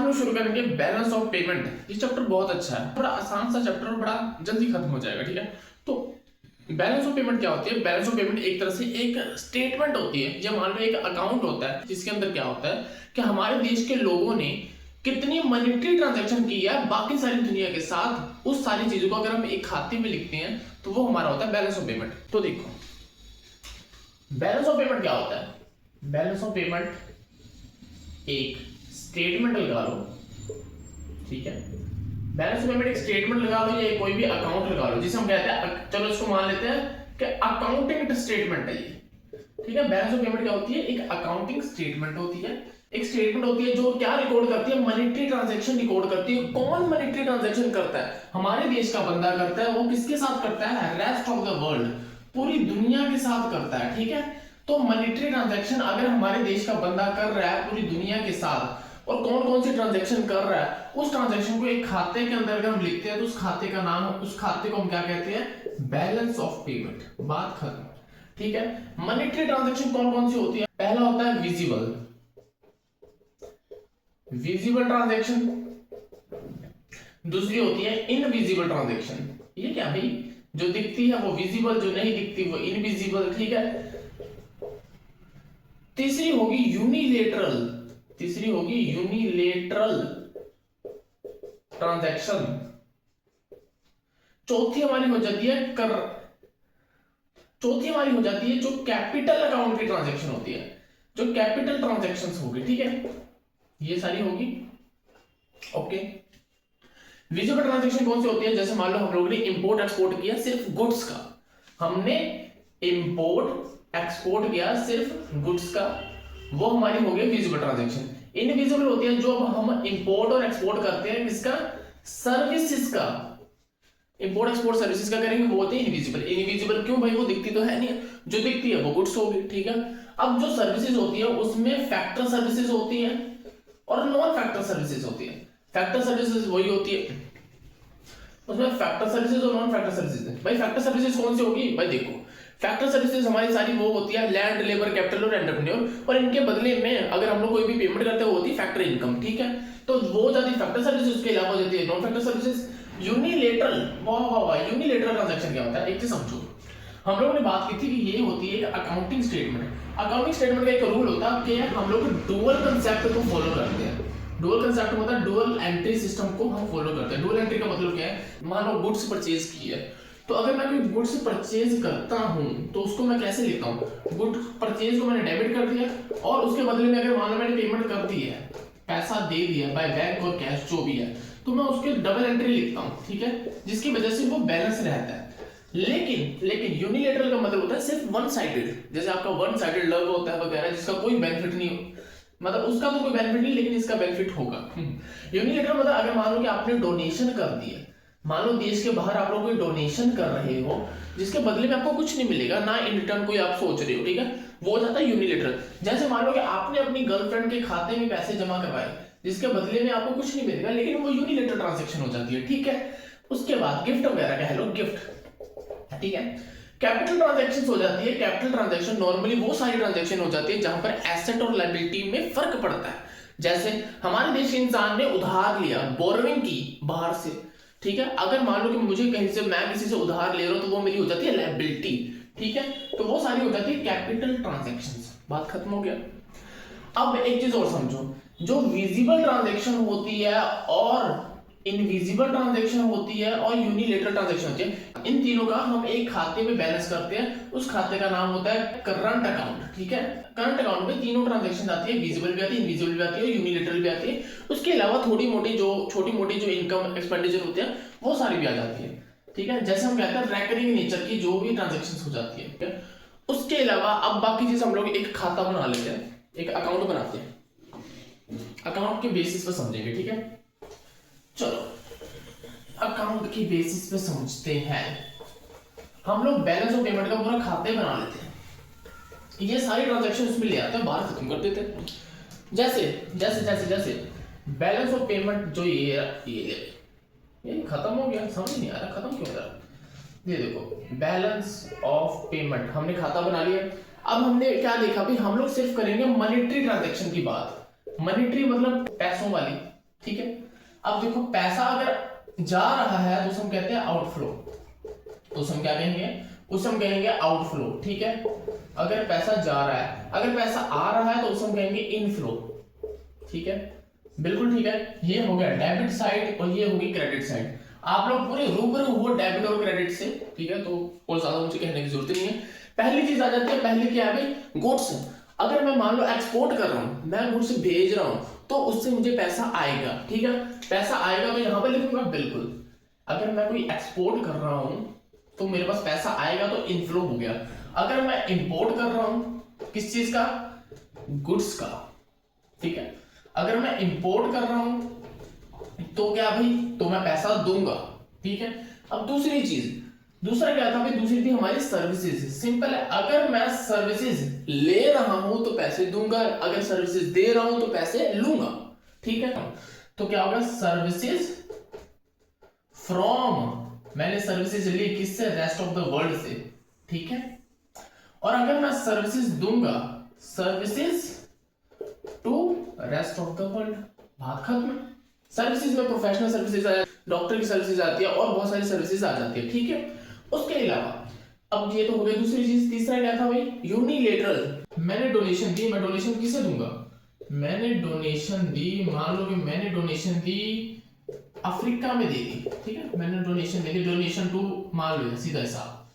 लोग शुरू करेंगे बैलेंस ऑफ पेमेंट। ये चैप्टर बहुत अच्छा है, बड़ा आसान सा चैप्टर और बड़ा जल्दी खत्म हो जाएगा। ठीक है, तो बैलेंस ऑफ पेमेंट क्या होती है? बैलेंस ऑफ पेमेंट एक तरह से एक स्टेटमेंट होती है, या मान लो एक अकाउंट होता है जिसके अंदर क्या होता है कि हमारे देश के लोगों ने कितनी मॉनेटरी ट्रांजैक्शन की है बाकी सारी दुनिया के साथ, उस सारी चीजों को अगर हम एक खाते में लिखते हैं तो वो हमारा होता है बैलेंस ऑफ पेमेंट। तो देखो बैलेंस ऑफ पेमेंट क्या होता है? बैलेंस ऑफ पेमेंट एक स्टेटमेंट लगा लो, ठीक है। बैलेंस ऑफ पेमेंट एक स्टेटमेंट लगा लो या कोई भी अकाउंट लगा लो जिसे हम कहते हैं, चलो इसको मान लेते हैं कि अकाउंटिंग स्टेटमेंट है ये, ठीक है। बैलेंस ऑफ पेमेंट क्या होती है? एक अकाउंटिंग स्टेटमेंट होती है। एक स्टेटमेंट होती है जो क्या रिकॉर्ड करती है? मॉनेटरी ट्रांजैक्शन रिकॉर्ड करती है। कौन मॉनेटरी ट्रांजैक्शन करता है? हमारे देश का बंदा करता है। वो किसके साथ करता है? रेस्ट ऑफ द वर्ल्ड, पूरी दुनिया के साथ करता है, ठीक है। तो मॉनेटरी ट्रांजैक्शन अगर हमारे देश का बंदा कर रहा है पूरी दुनिया के साथ, और कौन कौन सी ट्रांजैक्शन कर रहा है, उस ट्रांजैक्शन को एक खाते के अंदर अगर हम लिखते हैं तो उस खाते का नाम, उस खाते को हम क्या कहते हैं? Balance of payment. बात खत्म, ठीक है। मॉनेटरी ट्रांजैक्शन कौन कौन सी होती है? पहला होता है विजिबल, विजिबल ट्रांजैक्शन। दूसरी होती है इनविजिबल ट्रांजैक्शन। ये क्या भाई? जो दिखती है वो विजिबल, जो नहीं दिखती वो इनविजिबल, ठीक है। तीसरी होगी यूनिलेटरल, तीसरी होगी यूनिलेटरल ट्रांजैक्शन। चौथी हमारी हो जाती है चौथी हमारी हो जाती है जो कैपिटल अकाउंट की ट्रांजैक्शन होती है, जो कैपिटल ट्रांजैक्शंस होगी, ठीक है। ये सारी होगी, ओके। विजिबल ट्रांजैक्शन कौन सी होती है? जैसे मान लो हम लोगों ने इंपोर्ट एक्सपोर्ट किया सिर्फ गुड्स का, हमने इंपोर्ट एक्सपोर्ट किया सिर्फ गुड्स का, वो हमारी हो गई विजिबल ट्रांजैक्शन। इनविजिबल होती है जो हम इंपोर्ट और एक्सपोर्ट करते हैं, किसका? सर्विसेज का। इंपोर्ट एक्सपोर्ट सर्विसेज का करेंगे, वो होती है इनविजिबल। इनविजिबल क्यों भाई? वो दिखती तो है नहीं, जो दिखती है वो गुड्स होगी, ठीक है। अब जो सर्विसेज होती है उसमें फैक्टर सर्विसेज होती है और नॉन फैक्टर सर्विसेज होती है। फैक्टर सर्विसेज वही होती है, उसमें फैक्टर सर्विसेज और नॉन फैक्टर सर्विसेज है। भाई फैक्टर सर्विसेज कौन सी होगी? भाई देखो, फैक्टर सर्विसेज हमारी सारी वो होती है लैंड, लेबर, कैपिटल और एंटरप्रेन्योर, और इनके बदले में अगर हम लोग कोई भी पेमेंट करते हैं वो होती है फैक्टर इनकम, ठीक है। तो वो हो जाती है फैक्टर सर्विसेज, उसके अलावा हो जाती है नॉन फैक्टर सर्विसेज। यूनिलेटरल, वाह वाह वाह, यूनिलेटरल ट्रांजैक्शन क्या होता है? एक चीज समझो, हम लोगों ने बात की थी कि ये होती है एक अकाउंटिंग स्टेटमेंट। अकाउंटिंग स्टेटमेंट का एक रूल होता है कि हम लोग डुअल कंसेप्ट को फॉलो करते हैं। डुअल कंसेप्ट मतलब डुअल एंट्री सिस्टम को हम फॉलो करते हैं। डुअल एंट्री का मतलब क्या है? मान लो गुड्स परचेज की है, तो अगर मैं कोई गुड्स परचेज करता हूं तो उसको मैं कैसे लिखता हूं? गुड परचेज को मैंने डेबिट कर दिया और उसके बदले में अगर मान लो मैंने पेमेंट कर दी है, पैसा दे दिया बाय बैंक और कैश जो भी है, तो मैं उसके डबल एंट्री लिखता हूं, ठीक है, जिसकी वजह से वो बैलेंस रहता है। लेकिन यूनिलेटरल का मतलब होता है सिर्फ वन साइडेड, जैसे आपका वन साइडेड लव होता है वगैरह, जिसका कोई बेनिफिट नहीं, मतलब उसका तो कोई बेनिफिट नहीं लेकिन इसका बेनिफिट होगा। यूनिलेटरल मतलब अगर मान लो कि आपने डोनेशन कर दिया, मान लो देश के बाहर आप लोग कोई डोनेशन कर रहे हो जिसके बदले में आपको कुछ नहीं मिलेगा, ना इन रिटर्न कोई आप सोच रहे हो, ठीक है, वो हो जाता है यूनिलेटरल। जैसे मान लो कि आपने अपनी गर्लफ्रेंड के खाते में पैसे जमा करवाए जिसके बदले में आपको कुछ नहीं मिलेगा, लेकिन वो यूनिलेटरल ट्रांजैक्शन हो जाती है, ठीक है। उसके बाद गिफ्ट वगैरह कह लो, गिफ्ट, ठीक है। कैपिटल ट्रांजैक्शन हो जाती है। कैपिटल ट्रांजैक्शन नॉर्मली वो सारी ट्रांजैक्शन हो जाती है जहां पर एसेट और लायबिलिटी में फर्क पड़ता है। जैसे हमारे देश के इंसान ने उधार लिया, बोरोइंग की बाहर से, ठीक है। अगर मान लो कि मुझे कहीं से, मैं किसी से उधार ले रहा हूं तो वो मेरी हो जाती है लायबिलिटी, ठीक है। तो वो सारी हो जाती है कैपिटल ट्रांजैक्शंस। बात खत्म हो गया। अब एक चीज और समझो, जो विजिबल ट्रांजैक्शन होती है और इनविजिबल ट्रांजैक्शन होती है और यूनिलेटरल ट्रांजैक्शन होती है, इन तीनों का हम एक खाते में बैलेंस करते हैं। उस खाते का नाम होता है करंट अकाउंट, ठीक है। करंट अकाउंट में तीनों ट्रांजैक्शन आती है, विजिबल भी आती है, इनविजिबल भी आती है, यूनिलेटरल भी आती है। उसके अलावा छोटी मोटी जो इनकम एक्सपेंडिचर होते हैं वो सारी भी आ जाती है, ठीक है। जैसे हम कहते हैं रेकरिंग नेचर की जो भी ट्रांजैक्शन हो जाती है, ठीक है। उसके अलावा अब बाकी चीज हम लोग एक खाता बना लेते हैं, एक अकाउंट बनाते हैं, अकाउंट के बेसिस पर समझेंगे, ठीक है। चलो अकाउंट की बेसिस पे समझते हैं। हम लोग बैलेंस ऑफ पेमेंट का पूरा खाते बना लेते हैं, ये सारी ट्रांजैक्शन उसमें ले आते हैं, बाहर खत्म कर देते हैं। जैसे जैसे जैसे जैसे बैलेंस ऑफ पेमेंट जो ये खत्म हो गया, समझ नहीं आ रहा खत्म क्यों हो रहा। ये देखो बैलेंस ऑफ पेमेंट, हमने खाता बना लिया। अब हमने क्या देखा भी, हम लोग सिर्फ करेंगे मॉनेटरी ट्रांजैक्शन की बात। मॉनेटरी मतलब पैसों वाली, ठीक है। अब देखो पैसा अगर जा रहा है तो उसे हम कहते हैं आउटफ्लो, तो उसे हम क्या कहेंगे, उसे हम कहेंगे आउटफ्लो, ठीक है। अगर पैसा जा रहा है, अगर पैसा आ रहा है तो उसे हम कहेंगे इनफ्लो, ठीक है, बिल्कुल ठीक है। ये हो गया डेबिट साइड और ये होगी क्रेडिट साइड। आप लोग पूरे रूबरू हो डेबिट और क्रेडिट से, ठीक है, तो और ज्यादा मुझे कहने की जरूरत नहीं है। पहली चीज आ जाती है, पहले क्या है भाई, गुड्स। अगर मैं मान लो एक्सपोर्ट कर रहा हूं, मैं गुड्स भेज रहा हूं, तो उससे मुझे पैसा आएगा, ठीक है, पैसा आएगा, मैं यहां पर लिखूंगा बिल्कुल। अगर मैं कोई एक्सपोर्ट कर रहा हूं तो मेरे पास पैसा आएगा, तो इनफ्लो हो गया। अगर मैं इंपोर्ट कर रहा हूं किस चीज का, गुड्स का, ठीक है, अगर मैं इंपोर्ट कर रहा हूं तो क्या भाई, तो मैं पैसा दूंगा, ठीक है। अब दूसरी चीज, दूसरा क्या था भाई, दूसरी थी हमारी सर्विसेज। सिंपल है, अगर मैं सर्विसेज ले रहा हूं तो पैसे दूंगा, अगर सर्विसेज दे रहा हूं तो पैसे लूंगा, ठीक है। तो क्या होगा, सर्विसेज फ्रॉम, मैंने सर्विसेज ली किससे, रेस्ट ऑफ द वर्ल्ड से, ठीक है। और अगर मैं सर्विसेज दूंगा, services to rest of the world, बात खत्म। सर्विसेज में प्रोफेशनल सर्विसेज आ जाती है, डॉक्टर की सर्विसेज आती है और बहुत सारी सर्विसेज आ जाती है, ठीक है। उसके अलावा अब ये तो हो गया दूसरी चीज। तीसरा क्या था भाई, यूनिलेटरल। मैंने डोनेशन दी, मैं डोनेशन किसे दूंगा, मैंने डोनेशन दी, मान लो कि मैंने डोनेशन दी अफ्रीका में दे दी, ठीक है, मैंने डोनेशन दे दी, डोनेशन टू, मान लो सीधा हिसाब,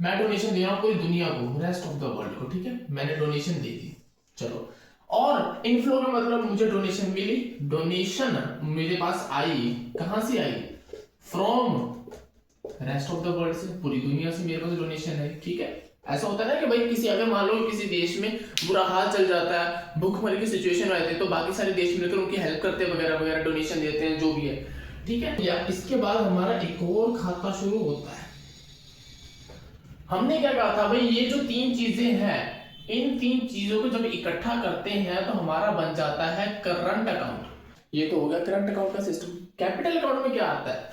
मैं डोनेशन दे रहा हूं पूरी दुनिया को, रेस्ट ऑफ द वर्ल्ड को, ठीक है, मैंने डोनेशन दे दी, चलो। और इनफ्लो का मतलब मुझे डोनेशन मिली, डोनेशन मेरे पास आई, कहां से आई, from rest of the world से, पूरी दुनिया से मेरे पास डोनेशन है, ठीक है। ऐसा होता है ना कि भाई किसी, अगर मान लो किसी देश में बुरा हाल चल जाता है, भूखमरी की सिचुएशन आ जाती है, तो बाकी सारे देश मिलकर उनकी हेल्प करते हैं, वगैरह वगैरह, डोनेशन देते हैं, जो भी है, ठीक है। या इसके बाद हमारा एक और खाता शुरू होता है। हमने क्या कहा था भाई, ये जो तीन चीजें हैं, इन तीन चीजों को जब इकट्ठा करते हैं तो हमारा बन जाता है करंट अकाउंट। ये तो हो गया करंट अकाउंट का सिस्टम। कैपिटल अकाउंट में क्या आता है,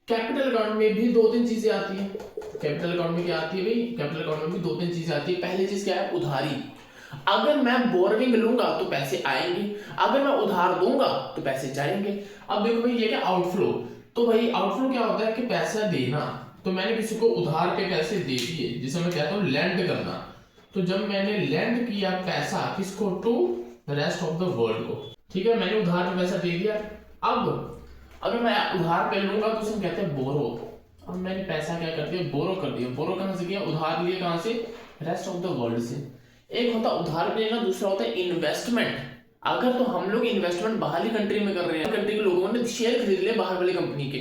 कैपिटल अकाउंट में भी दो तीन चीजें आती हैं। कैपिटल अकाउंट में क्या आती है भाई, कैपिटल अकाउंट में भी दो तीन चीजें आती है। पहली चीज क्या है, उधारी। अगर मैं बोरविंग लूंगा तो पैसे आएंगे, अगर मैं उधार दूंगा तो पैसे जाएंगे। अब देखो भाई ये क्या, आउटफ्लो। तो भाई आउटफ्लो क्या होता है कि पैसा देना, तो मैंने किसी को उधार पे पैसे दे दिए, जिसे मैं कहता हूं लैंड करना। तो जब मैंने लैंड किया पैसा किसको, to rest of the world को, ठीक है, मैंने उधार पे पैसा दे दिया। अब अगर मैं उधार पे लूंगा तो उसे कहते हैं बोरो। अब मैंने पैसा क्या कर दिया, बोरो कर दिया। बोरो कहां से किया, उधार लिए, कहां से, रेस्ट ऑफ द वर्ल्ड से। एक होता उधार लेना, दूसरा होता है इन्वेस्टमेंट। अगर तो हम लोग इन्वेस्टमेंट बाहर की कंट्री में कर रहे हैं, कंट्री के लोगों ने शेयर खरीद लिए बाहर वाली कंपनी के,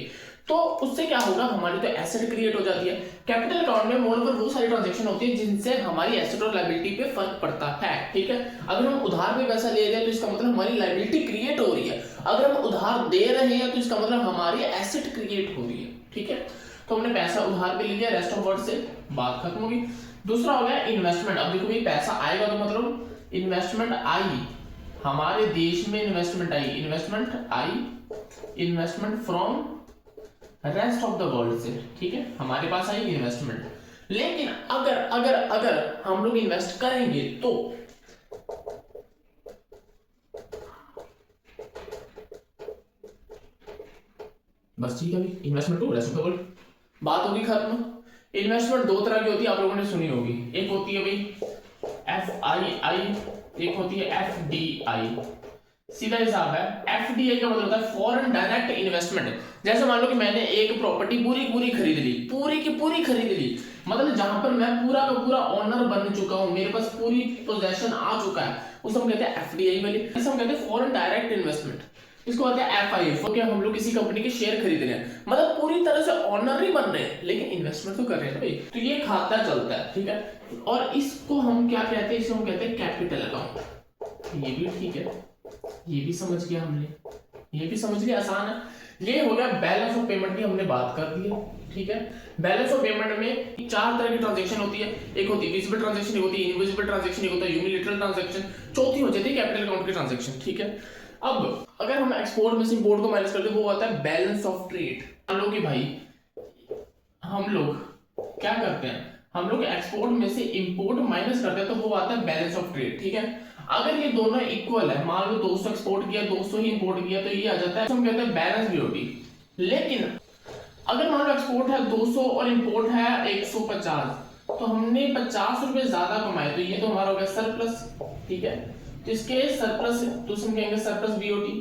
तो उससे क्या होगा, हमारी तो एसेट क्रिएट हो जाती है। कैपिटल अकाउंट में मोड पर वो सारी ट्रांजैक्शन होती है जिनसे हमारी एसेट और लायबिलिटी पे फर्क पड़ता है, ठीक है। अगर हम उधार पे पैसा ले रहे हैं तो इसका मतलब हमारी लायबिलिटी क्रिएट हो रही है, अगर हम उधार दे रहे हैं तो इसका मतलब हमारी एसेट क्रिएट हो रही है, ठीक है। तो हमने पैसा उधार पे ले लिया, रेस्ट ऑफ वर्ल्ड से, बात खत्म होगी। दूसरा हो गया इन्वेस्टमेंट। अब देखो भाई पैसा आएगा तो मतलब इन्वेस्टमेंट आई, हमारे देश में investment I, investment I, investment from rest of the world से, ठीक है, हमारे पास आई इन्वेस्टमेंट। लेकिन अगर अगर अगर हम लोग इन्वेस्ट करेंगे तो बस, ठीक है भाई, investment to rest of the world, बात होगी खत्म। इन्वेस्टमेंट दो तरह की होती है, आप लोगों ने सुनी होगी। एक होती है भाई FII, एक होती है FDI। सीधा हिसाब है, FDI का मतलब होता है फॉरेन डायरेक्ट इन्वेस्टमेंट। जैसे मान लो कि मैंने एक प्रॉपर्टी पूरी खरीद ली, पूरी की पूरी खरीद ली, मतलब जहां पर मैं पूरा का पूरा ओनर बन चुका हूं, मेरे पास पूरी पोजेशन आ चुका है, उसे हम कहते हैं FDI वाली। इसे हम कहते हैं फॉरेन डायरेक्ट इन्वेस्टमेंट। इसको कहते हैं FII, क्योंकि हम लोग किसी कंपनी के शेयर खरीद रहे हैं, मतलब पूरी तरह से ओनर ही बन रहे हैं लेकिन इन्वेस्टमेंट तो कर रहे हैं भाई। तो ये खाता चलता है, ठीक है। और इसको हम क्या कहते हैं, इसको हम कहते हैं कैपिटल अकाउंट। ये भी ठीक है, ये भी समझ गया हमने, ये भी समझ लिया, आसान है। ये हो गया बैलेंस ऑफ पेमेंट की हमने बात कर दी है, ठीक है। बैलेंस ऑफ पेमेंट में चार तरह की ट्रांजैक्शन होती है। एक होती है विजिबल ट्रांजैक्शन, एक होती है इनविजिबल ट्रांजैक्शन, एक होता है यूनिलैटरल ट्रांजैक्शन, चौथी हो जाती है कैपिटल अकाउंट की ट्रांजैक्शन, ठीक है। अब अगर हम एक्सपोर्ट में से इंपोर्ट को माइनस करते हैं, वो आता है बैलेंस ऑफ ट्रेड। मान लो कि भाई हम लोग क्या करते हैं, हम लोग एक्सपोर्ट में से इंपोर्ट माइनस करते हैं तो वो आता है बैलेंस ऑफ ट्रेड, ठीक है। अगर ये दोनों इक्वल है, मान लो 200 एक्सपोर्ट किया 200 ही इंपोर्ट किया, तो ये आ जाता है, हम कहते हैं बैलेंस बीओटी। लेकिन अगर मान लो एक्सपोर्ट है 200 और इंपोर्ट है 150, तो हमने 50 रुपए ज्यादा कमाए, तो ये तो हमारा हो गया सरप्लस, ठीक है। तो इसके सरप्लस तो हम कहेंगे सरप्लस बीओटी।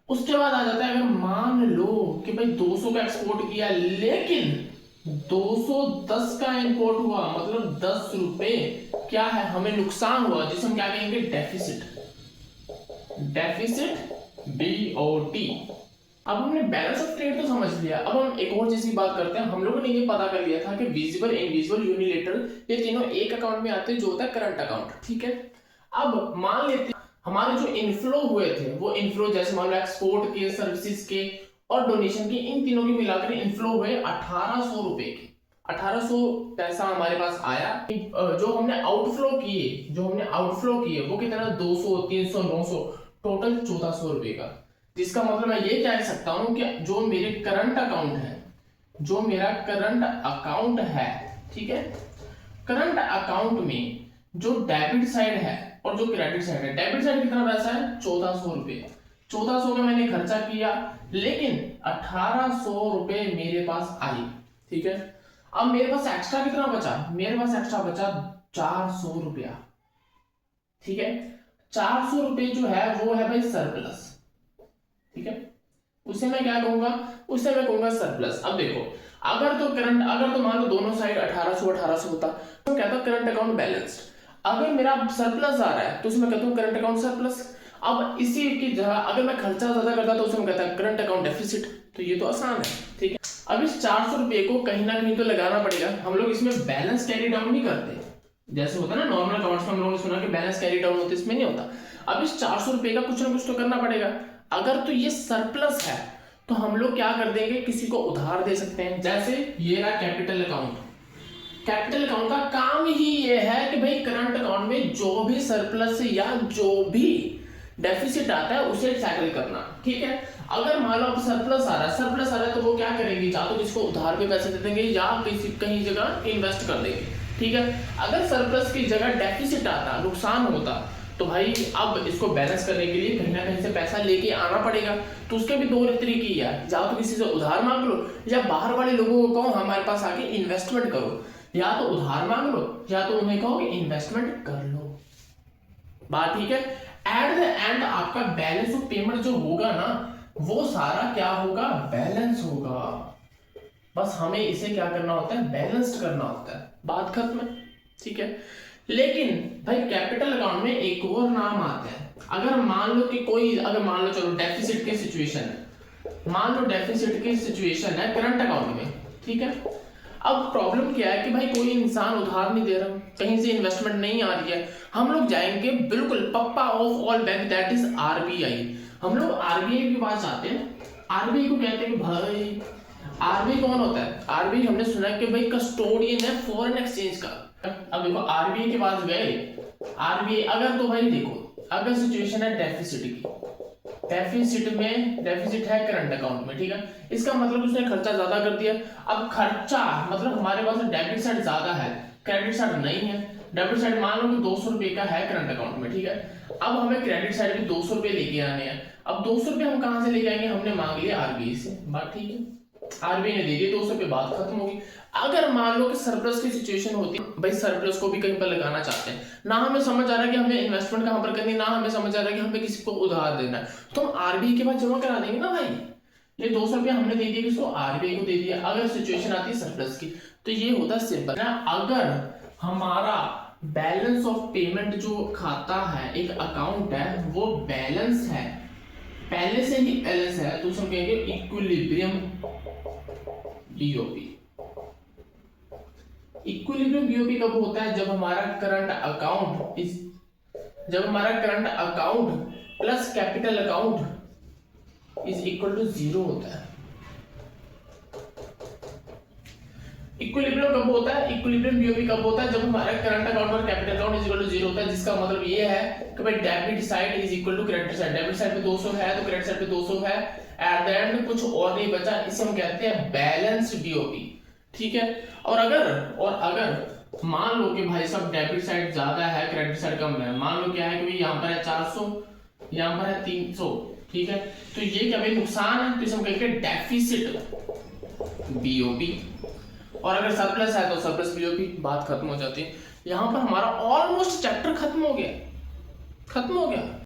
उसके बाद आ जाता है, अगर मान लो कि भाई 200 का एक्सपोर्ट किया लेकिन 210 का इंपोर्ट हुआ, मतलब 10 रुपए क्या है हमें नुकसान हुआ, जिसे हम क्या कहेंगे डेफिसिट, डेफिसिट बीओटी। अब हमने बैलेंस ऑफ ट्रेड तो समझ लिया, अब हम एक और चीज की बात करते हैं। हम लोगों ने ये पता कर लिया था कि विजिबल, इनविजिबल, यूनिलेटरल, ये तीनों एक अकाउंट में आते हैं, जो होता है करंट अकाउंट, ठीक है। अब मान लेते हैं हमारे जो इनफ्लो हुए थे, वो इनफ्लो जैसे मान लो एक्सपोर्ट के, सर्विसेज के और डोनेशन के, इन तीनों के मिलाकर इनफ्लो हुए 1800 रुपए के। 1800 पैसा हमारे पास आया। जो हमने आउटफ्लो किए वो कितना, 200, 300, 900, टोटल 1400 रुपए का। जिसका मतलब मैं ये कह सकता हूं कि जो मेरे करंट अकाउंट है, जो मेरा करंट अकाउंट है, ठीक है, करंट अकाउंट में जो डेबिट साइड है और जो क्रेडिट साइड है, डेबिट साइड कितना पैसा है 1400 रुपए। 1400 का मैंने खर्चा किया लेकिन 1800 रुपए मेरे पास आई, ठीक है। अब मेरे पास एक्स्ट्रा कितना बचा, मेरे पास एक्स्ट्रा बचा 400 रुपया, ठीक है। 400 रुपए जो है वो है भाई सरप्लस, ठीक है। उसे मैं क्या कहूंगा, उसे मैं कहूंगा सरप्लस। अब देखो, अगर तो मान लो दोनों साइड 1800 होता तो कहता करंट अकाउंट बैलेंस्ड। अगर मेरा सरप्लस आ रहा है तो उसमें कहता हूं करंट अकाउंट सरप्लस। अब इसी की जगह अगर मैं खर्चा ज्यादा करता तो उसमें कहता है करंट अकाउंट डेफिसिट। तो ये तो आसान है, ठीक है। अब इस 400 रुपए को कहीं ना कहीं तो लगाना पड़ेगा। हम लोग इसमें बैलेंस कैरी डाउन नहीं करते, जैसे होता है ना नॉर्मल अकाउंट्स में हम लोगों ने सुना कि बैलेंस कैरी डाउन होता है, इसमें नहीं होता। अब इस 400 रुपए का कुछ ना कुछ तो करना पड़ेगा। अगर तो ये सरप्लस है तो हम लोग क्या कर देंगे, किसी को उधार दे सकते हैं। जैसे ये रहा कैपिटल अकाउंट, कैपिटल अकाउंट का काम ही ये है कि भाई करंट अकाउंट में जो भी सरप्लस या जो भी डेफिसिट आता है उसे टैकल करना, ठीक है। अगर मान लो अब सरप्लस आ रहा है तो वो क्या करेंगे, या तो किसी को उधार पे पैसे दे देंगे या किसी कहीं जगह इन्वेस्ट कर देंगे, ठीक है। अगर सरप्लस की जगह डेफिसिट आता, नुकसान होता, तो भाई अब इसको बैलेंस करने के लिए कहीं ना कहीं से पैसा लेके आना पड़ेगा। तो उसके भी दो तरीके है, या तो किसी से उधार मांग लो या बाहर वाले लोगों को कहो हमारे पास आके इन्वेस्टमेंट करो। या तो उधार मांग लो या तो उन्हें कहो कि इन्वेस्टमेंट कर लो। बात ठीक है। एट द एंड आपका बैलेंस ऑफ पेमेंट जो होगा ना, वो सारा क्या होगा, बैलेंस होगा। बस हमें इसे क्या करना होता है, बैलेंस्ड करना होता है, बात खत्म है, ठीक है। लेकिन भाई कैपिटल अकाउंट में एक और नाम आता है। अगर मान लो कि कोई, अगर मान लो चलो डेफिसिट की सिचुएशन है, मान लो डेफिसिट की सिचुएशन है करंट अकाउंट में, ठीक है। अब प्रॉब्लम क्या है कि भाई कोई इंसान उधार नहीं दे रहा, कहीं से इन्वेस्टमेंट नहीं आ रही है। हम लोग जाएंगे बिल्कुल पप्पा of all bank that is RBI. हम लोग आरबीआई के पास जाते हैं। आरबीआई को कहते हैं भाई, आरबीआई कौन होता है, आरबीआई हमने सुना कि भाई कस्टोडियन है फॉरेन एक्सचेंज का। अब देखो आरबीआई के पास गए, आरबीआई अगर तो भाई देखो, अगर सिचुएशन है डेफिसिट की, डेफिसिट में, डेफिसिट है करंट अकाउंट में, ठीक है। इसका मतलब उसने खर्चा ज्यादा कर दिया। अब खर्चा मतलब हमारे पास डेबिट साइड ज्यादा है, क्रेडिट साइड नहीं है। डेबिट साइड मान लो कि 200 रुपए का है करंट अकाउंट में, ठीक है। अब हमें क्रेडिट साइड भी 200 रुपए लेके आने हैं। अब 200 रुपए हम कहां से लेके आएंगे, हमने मांग लिया आरबीआई से, बात ठीक है। आरबीआई ने दे दिए 200 रुपए, बात खत्म होगी। अगर मान लो कि सरप्लस की सिचुएशन होती है, भाई सरप्लस को भी कहीं पर लगाना चाहते हैं, ना हमें समझ आ रहा है कि हमें इन्वेस्टमेंट कहां पर करनी है, ना हमें समझ आ रहा है कि हमें किसी को उधार देना है, तो हम आरबीआई के पास जमा करा देंगे ना भाई। ये 200 रुपया हमने दे दिया किसको, आरबीआई को दे दिया। अगर सिचुएशन आती है सरप्लस की, तो ये होता है सिंपल ना। अगर हमारा बैलेंस ऑफ पेमेंट जो खाता है, एक अकाउंट है, वो बैलेंस है, पहले से ही बैलेंस है, तो हम कहेंगे इक्विलिब्रियम बीओपी। इक्विलिब्रियम बीओपी कब होता है, जब हमारा current account plus capital account is equal to 0 होता है। इक्विलिब्रियम कब होता है, इक्विलिब्रियम बीओपी कब होता है, जब हमारा करंट अकाउंट और capital account is equal to 0 होता है। जिसका मतलब ये है कि भाई debit side is equal to credit side. Debit side पे 200 है तो क्रेडिट साइड पे 200 है, एट द एंड कुछ और नहीं बचा, इसे हम कहते हैं बैलेंस्ड बीओपी। ठीक है। और अगर मान लो कि भाई साहब डेबिट साइड ज्यादा है क्रेडिट साइड कम है, मान लो क्या है कि भाई यहाँ पर है 400, यहाँ पर है 300, ठीक है, तो ये क्या भाई नुकसान है, तो इसे हम कहेंगे डेफिसिट बीओपी। और अगर सरप्लस है तो सरप्लस बीओपी, बात खत्म हो जाती है। यहां पर हमारा ऑलमोस्ट चैप्टर खत्म हो गया।